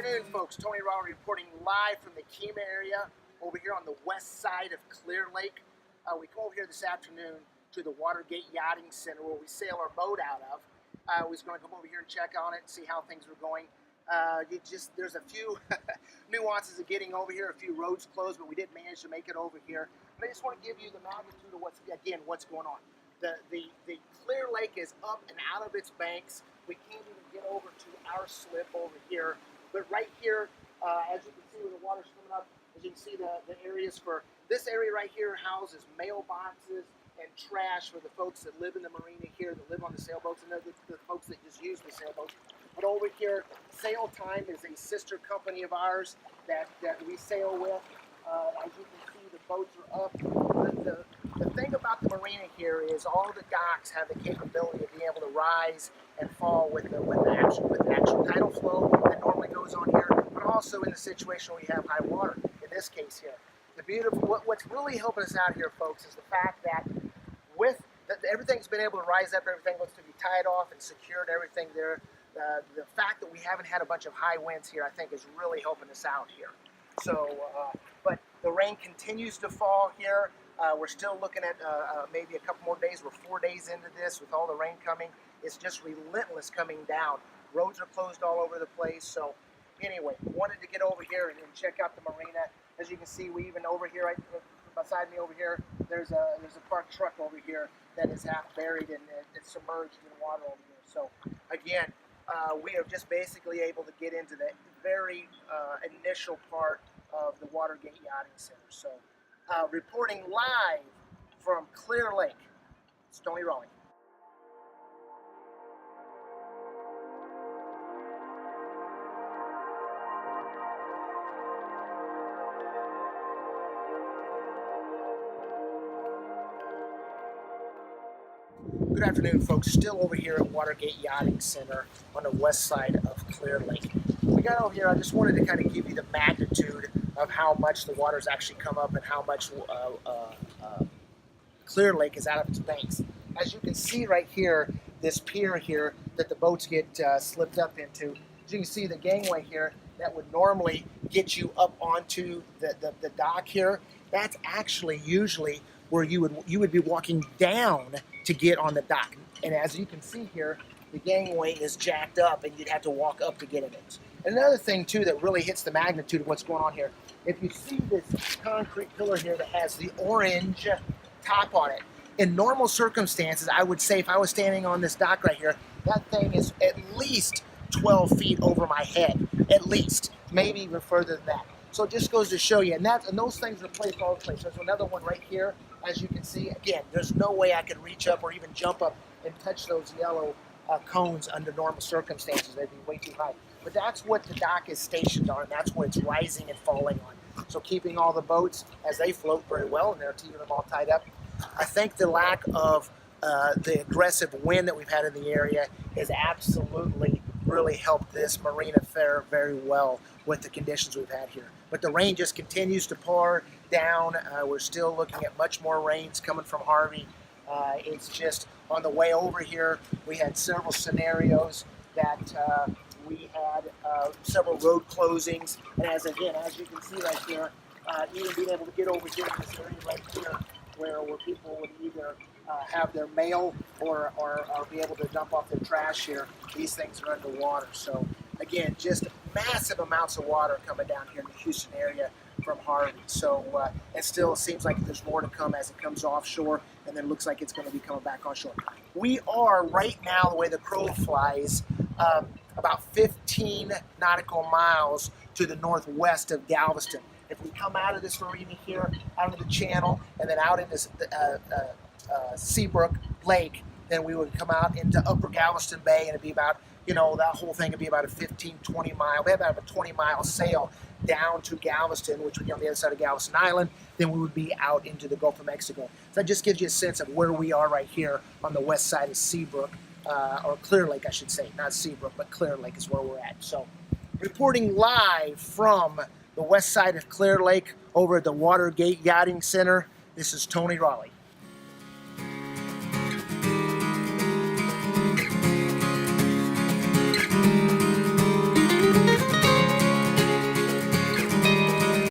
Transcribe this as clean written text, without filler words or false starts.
afternoon, folks. Tony Raleigh reporting live from the Kima area over here on the west side of Clear Lake. We come over here this afternoon to the Watergate Yachting Center where we sail our boat out of. We was going to come over here and check on it and see how things were going. There's a few nuances of getting over here, a few roads closed, but we did manage to make it over here. But I just want to give you the magnitude of what's going on. The Clear Lake is up and out of its banks. We can't even get over to our slip over here. But right here, as you can see where the water's coming up, as you can see the areas for this area right here houses mailboxes and trash for the folks that live in the marina here, that live on the sailboats, and the folks that just use the sailboats. But over here, Sail Time is a sister company of ours that we sail with. As you can see, the boats are up. The thing about the marina here is all the docks have the capability of being able to rise and fall with the actual tidal flow that normally goes on here, but also in the situation where we have high water, in this case here. What's really helping us out here, folks, is the fact that everything's been able to rise up, everything looks to be tied off and secured, everything there. The fact that we haven't had a bunch of high winds here, I think, is really helping us out here. So, but the rain continues to fall here. We're still looking at maybe a couple more days. We're 4 days into this with all the rain coming. It's just relentless coming down. Roads are closed all over the place. So anyway, wanted to get over here and check out the marina. As you can see, we even over here, right beside me over here, there's a parked truck over here that is half buried and it's submerged in water over here. So again, we are just basically able to get into the very initial part of the Watergate Yachting Center. So reporting live from Clear Lake, it's Tony Raleigh. Good afternoon, folks. Still over here at Watergate Yachting Center on the west side of Clear Lake. We got over here, I just wanted to kind of give you the magnitude of how much the water's actually come up and how much Clear Lake is out of its banks. As you can see right here, this pier here that the boats get slipped up into, as you can see the gangway here that would normally get you up onto the dock here, that's actually usually where you would be walking down to get on the dock. And as you can see here, the gangway is jacked up and you'd have to walk up to get in it. Another thing too that really hits the magnitude of what's going on here, if you see this concrete pillar here that has the orange top on it, in normal circumstances, I would say if I was standing on this dock right here, that thing is at least 12 feet over my head, at least, maybe even further than that. So it just goes to show you, and those things are placed all over the place. There's another one right here, as you can see. Again, there's no way I could reach up or even jump up and touch those yellow cones under normal circumstances. They'd be way too high. But that's what the dock is stationed on, and that's what it's rising and falling on. So keeping all the boats, as they float very well, and they're keeping them all tied up. I think the lack of the aggressive wind that we've had in the area has absolutely really helped this marina fare very well with the conditions we've had here. But the rain just continues to pour down. We're still looking at much more rains coming from Harvey. It's just on the way over here, we had several scenarios that we had several road closings. And as you can see right here, even being able to get over here in this area right here, where people would either have their mail or be able to dump off their trash here, these things are underwater. So again, just massive amounts of water coming down here in the Houston area from Harvey. So it still seems like there's more to come as it comes offshore, and then it looks like it's going to be coming back onshore. We are right now, the way the crow flies, about 15 nautical miles to the northwest of Galveston. If we come out of this marina here, out of the channel, and then out into Seabrook Lake, then we would come out into Upper Galveston Bay, and it'd be about, that whole thing would be about a 15, 20 mile, we have about a 20-mile sail down to Galveston, which would be on the other side of Galveston Island. Then we would be out into the Gulf of Mexico. So that just gives you a sense of where we are right here on the west side of Seabrook, or Clear Lake, I should say. Not Seabrook, but Clear Lake is where we're at. So reporting live from the west side of Clear Lake over at the Watergate Yachting Center, this is Tony Raleigh.